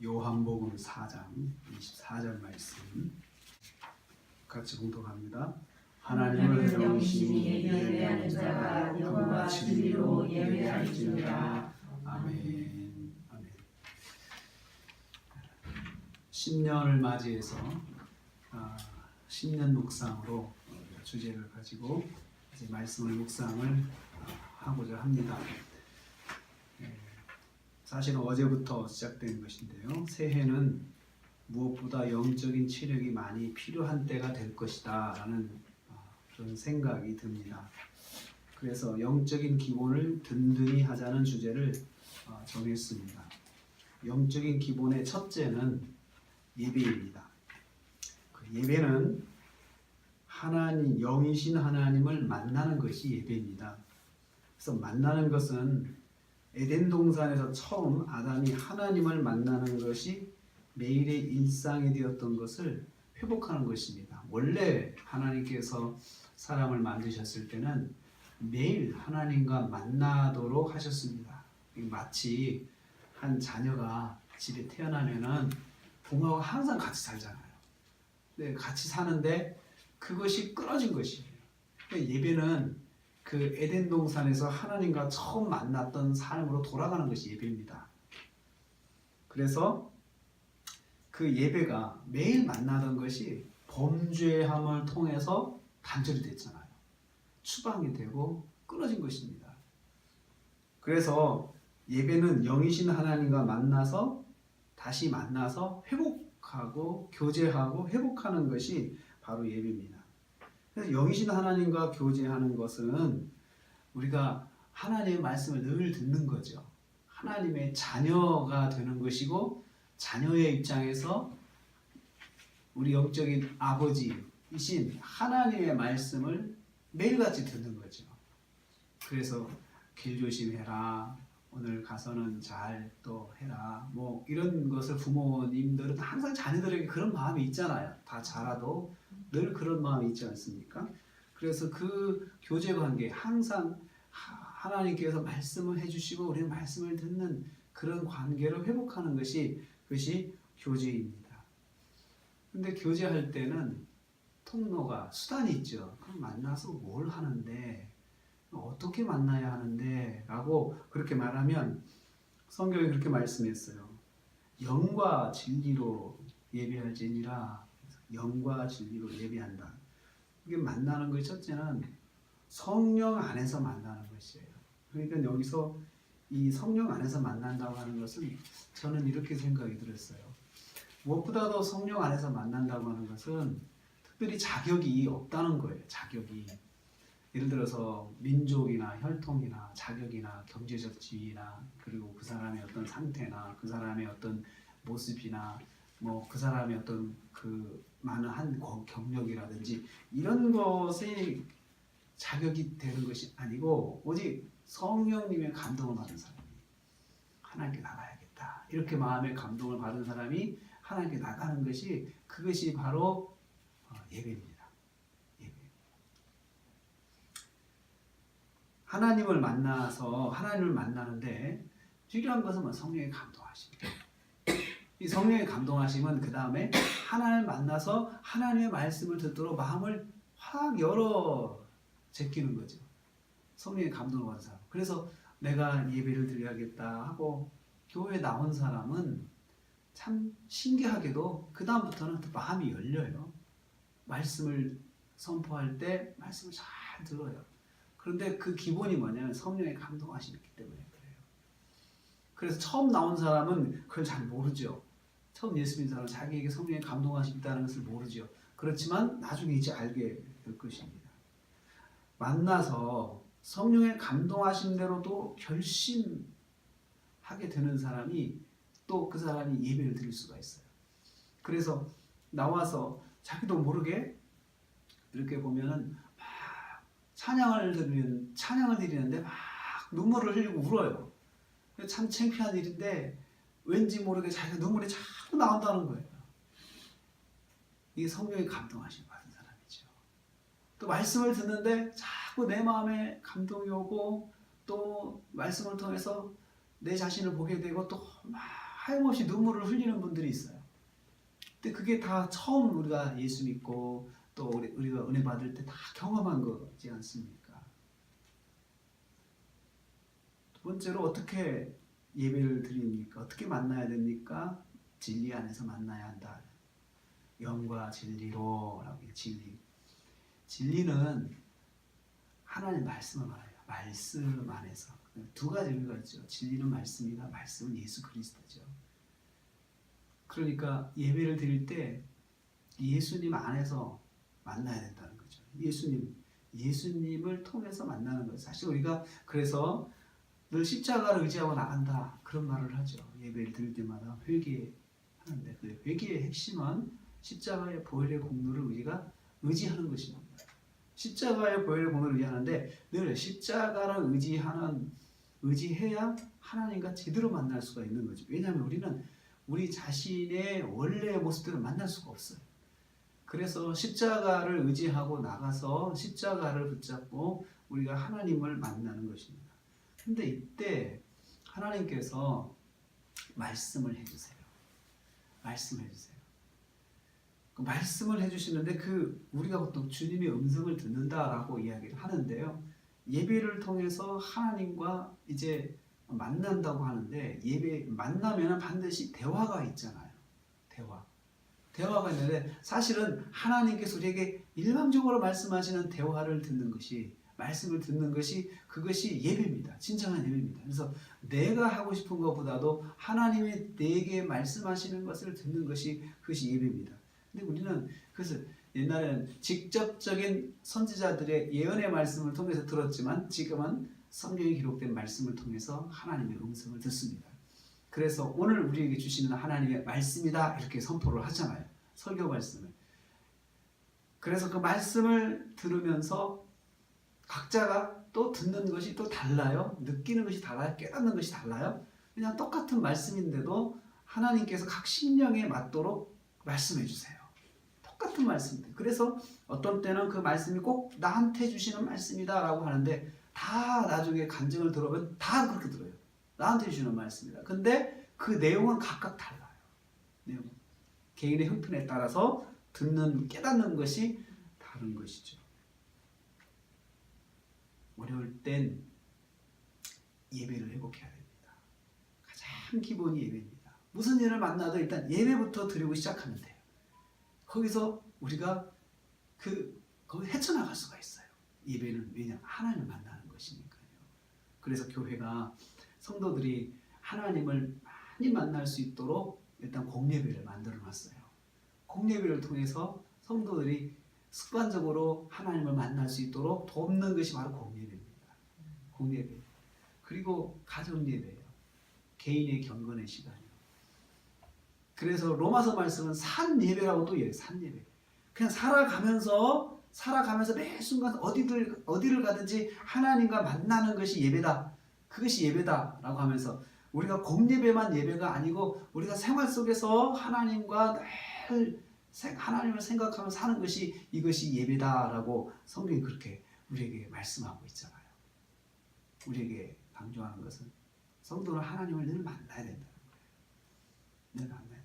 요한복음 4장 24절 말씀 같이 공독합니다. 하나님을 영심히 예배하는 자가 영과 진리로 예배할지니라. 아멘. 아멘. 신년을 맞이해서 신년 묵상으로 주제를 가지고 이제 말씀을 묵상을 하고자 합니다. 사실은 어제부터 시작된 것인데요. 새해는 무엇보다 영적인 체력이 많이 필요한 때가 될 것이다 라는 그런 생각이 듭니다. 그래서 영적인 기본을 든든히 하자는 주제를 정했습니다. 영적인 기본의 첫째는 예배입니다. 그 예배는 하나님, 영이신 하나님을 만나는 것이 예배입니다. 그래서 만나는 것은 에덴 동산에서 처음 아담이 하나님을 만나는 것이 매일의 일상이 되었던 것을 회복하는 것입니다. 원래 하나님께서 사람을 만드셨을 때는 매일 하나님과 만나도록 하셨습니다. 마치 한 자녀가 집에 태어나면은 부모가 항상 같이 살잖아요. 근데 같이 사는데 그것이 끊어진 것이에요. 예배는 그 에덴 동산에서 하나님과 처음 만났던 삶으로 돌아가는 것이 예배입니다. 그래서 그 예배가 매일 만나던 것이 범죄함을 통해서 단절이 됐잖아요. 추방이 되고 끊어진 것입니다. 그래서 예배는 영이신 하나님과 만나서 다시 만나서 회복하고 교제하고 회복하는 것이 바로 예배입니다. 그래서 영이신 하나님과 교제하는 것은 우리가 하나님의 말씀을 늘 듣는 거죠. 하나님의 자녀가 되는 것이고 자녀의 입장에서 우리 영적인 아버지이신 하나님의 말씀을 매일같이 듣는 거죠. 그래서 길 조심해라. 오늘 가서는 잘 또 해라. 뭐 이런 것을 부모님들은 항상 자녀들에게 그런 마음이 있잖아요. 다 자라도 늘 그런 마음이 있지 않습니까? 그래서 그 교제 관계 항상 하나님께서 말씀을 해주시고 우리는 말씀을 듣는 그런 관계를 회복하는 것이 그것이 교제입니다. 근데 교제할 때는 통로가 수단이 있죠. 그럼 만나서 뭘 하는데 어떻게 만나야 하는데 라고 그렇게 말하면 성경이 그렇게 말씀했어요. 영과 진리로 예배할지니라. 영과 진리로 예배한다. 이게 만나는 것이 첫째는 성령 안에서 만나는 것이에요. 그러니까 여기서 이 성령 안에서 만난다고 하는 것은 저는 이렇게 생각이 들었어요. 무엇보다도 성령 안에서 만난다고 하는 것은 특별히 자격이 없다는 거예요. 자격이. 예를 들어서 민족이나 혈통이나 자격이나 경제적 지위나 그리고 그 사람의 어떤 상태나 그 사람의 어떤 모습이나 뭐 그 사람의 어떤 그 많은 한 경력이라든지 이런 것이 자격이 되는 것이 아니고 오직 성령님의 감동을 받은 사람이 하나님께 나가야겠다. 이렇게 마음의 감동을 받은 사람이 하나님께 나가는 것이 그것이 바로 예배입니다. 하나님을 만나서 하나님을 만나는데 필요한 것은 성령의 감동하심입니다. 이 성령의 감동하심은 그 다음에 하나님을 만나서 하나님의 말씀을 듣도록 마음을 확 열어 제끼는 거죠. 성령의 감동을 받은 사람. 그래서 내가 예배를 드려야겠다 하고 교회에 나온 사람은 참 신기하게도 그 다음부터는 마음이 열려요. 말씀을 선포할 때 말씀을 잘 들어요. 그런데 그 기본이 뭐냐면 성령의 감동하심이 있기 때문에 그래요. 그래서 처음 나온 사람은 그걸 잘 모르죠. 처음 예수 믿는 사람은 자기에게 성령의 감동하심이 있다는 것을 모르죠. 그렇지만 나중에 이제 알게 될 것입니다. 만나서 성령의 감동하심대로도 결심하게 되는 사람이 또 그 사람이 예배를 드릴 수가 있어요. 그래서 나와서 자기도 모르게 이렇게 보면은 찬양을 드리는데 막 눈물을 흘리고 울어요. 참 창피한 일인데 왠지 모르게 자기가 눈물이 자꾸 나온다는 거예요. 이게 성령의 감동하심 받은 사람이죠. 또 말씀을 듣는데 자꾸 내 마음에 감동이 오고 또 말씀을 통해서 내 자신을 보게 되고 또 막 하염없이 눈물을 흘리는 분들이 있어요. 근데 그게 다 처음 우리가 예수 믿고 또 우리가 은혜 받을 때 다 경험한 거지 않습니까? 두 번째로 어떻게 예배를 드립니까? 어떻게 만나야 됩니까? 진리 안에서 만나야 한다. 영과 진리로 라고 해요. 진리는 하나님 말씀을 말해요. 말씀 안에서. 두 가지 의미가 있죠. 진리는 말씀이다. 말씀은 예수 그리스도죠. 그러니까 예배를 드릴 때 예수님 안에서 만나야 된다는 거죠. 예수님을 통해서 만나는 거예요. 사실 우리가 그래서 늘 십자가를 의지하고 나간다. 그런 말을 하죠. 예배를 드릴 때마다 회개하는데 그 회개의 핵심은 십자가의 보혈의 공로를 우리가 의지하는 것입니다. 십자가의 보혈의 공로를 의지하는데 늘 십자가를 의지해야 하나님과 제대로 만날 수가 있는 거죠. 왜냐하면 우리는 우리 자신의 원래의 모습들을 만날 수가 없어요. 그래서 십자가를 의지하고 나가서 십자가를 붙잡고 우리가 하나님을 만나는 것입니다. 근데 이때 하나님께서 말씀을 해주세요. 말씀을 해주세요. 그 말씀을 해주시는데 우리가 보통 주님의 음성을 듣는다라고 이야기를 하는데요. 예배를 통해서 하나님과 이제 만난다고 하는데 만나면 반드시 대화가 있잖아요. 대화가 있는데 사실은 하나님께서 우리에게 일방적으로 말씀하시는 대화를 듣는 것이 말씀을 듣는 것이 그것이 예배입니다. 진정한 예배입니다. 그래서 내가 하고 싶은 것보다도 하나님이 내게 말씀하시는 것을 듣는 것이 그것이 예배입니다. 근데 우리는 그래서 옛날에는 직접적인 선지자들의 예언의 말씀을 통해서 들었지만 지금은 성경에 기록된 말씀을 통해서 하나님의 음성을 듣습니다. 그래서 오늘 우리에게 주시는 하나님의 말씀이다 이렇게 선포를 하잖아요. 설교 말씀을. 그래서 그 말씀을 들으면서 각자가 또 듣는 것이 또 달라요. 느끼는 것이 달라요. 깨닫는 것이 달라요. 그냥 똑같은 말씀인데도 하나님께서 각 심령에 맞도록 말씀해 주세요. 똑같은 말씀인데. 그래서 어떤 때는 그 말씀이 꼭 나한테 주시는 말씀이다 라고 하는데 다 나중에 간증을 들어보면 다 그렇게 들어요. 나한테 주시는 말씀이다. 근데 그 내용은 각각 달라요. 내용은. 개인의 형편에 따라서 깨닫는 것이 다른 것이죠. 어려울 땐 예배를 회복해야 됩니다. 가장 기본이 예배입니다. 무슨 일을 만나도 일단 예배부터 드리고 시작하면 돼요. 거기서 우리가 거기 헤쳐나갈 수가 있어요. 예배는 왜냐하면 하나님을 만나는 것이니까요. 그래서 교회가 성도들이 하나님을 많이 만날 수 있도록 일단 공예배를 만들어 놨어요. 공예배를 통해서 성도들이 습관적으로 하나님을 만날 수 있도록 돕는 것이 바로 공예배입니다. 공예배. 그리고 가정예배예요. 개인의 경건의 시간이요. 그래서 로마서 말씀은 산예배라고도 해요. 산예배. 그냥 살아가면서 매 순간 어디를 가든지 하나님과 만나는 것이 예배다. 그것이 예배다라고 하면서 우리가 공예배만 예배가 아니고 우리가 생활 속에서 하나님과 늘 하나님을 생각하며 사는 것이 이것이 예배다라고 성경이 그렇게 우리에게 말씀하고 있잖아요. 우리에게 강조하는 것은 성도는 하나님을 늘 만나야 된다는 거예요. 늘 만나야 된다.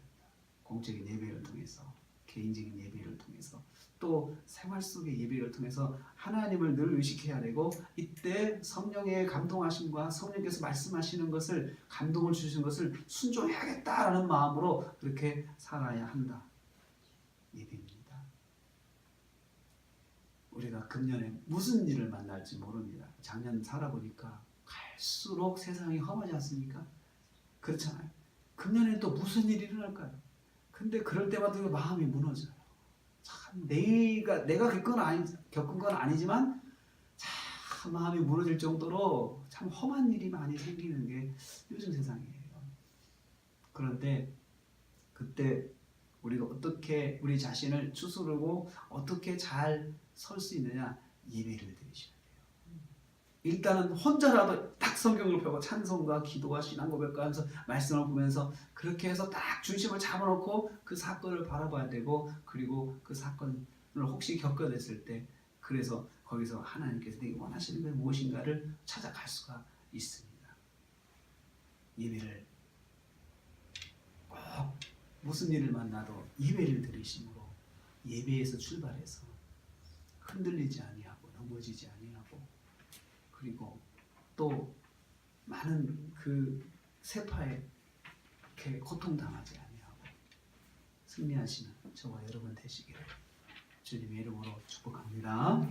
공적인 예배를 통해서, 개인적인 예배를 통해서, 또 생활 속의 예배를 통해서 하나님을 늘 의식해야 되고 이때 성령의 감동하심과 성령께서 말씀하시는 것을 감동을 주시는 것을 순종해야겠다라는 마음으로 그렇게 살아야 한다. 예배입니다. 우리가 금년에 무슨 일을 만날지 모릅니다. 작년 살아보니까 갈수록 세상이 험하지 않습니까? 그렇잖아요. 금년에 또 무슨 일이 일어날까요? 근데 그럴 때마다 마음이 무너져요. 참 내가 겪은 건 아니지만 참 마음이 무너질 정도로 참 험한 일이 많이 생기는 게 요즘 세상이에요. 그런데 그때 우리가 어떻게 우리 자신을 추스르고 어떻게 잘 설 수 있느냐? 예배를 드리셔야 돼요. 일단은 혼자라도 딱 성경을 펴고 찬송과 기도와 신앙 고백과 하면서 말씀을 보면서 그렇게 해서 딱 중심을 잡아놓고 그 사건을 바라봐야 되고 그리고 그 사건을 혹시 겪어냈을 때 그래서 거기서 하나님께서 내게 원하시는 게 무엇인가를 찾아갈 수가 있습니다. 예배를 꼭 무슨 일을 만나도 예배를 드리심으로 예배에서 출발해서 흔들리지 아니하고 넘어지지 아니하고 그리고 또 많은 그 세파에 이렇게 고통당하지 아니하고 승리하시는 저와 여러분 되시기를 주님의 이름으로 축복합니다.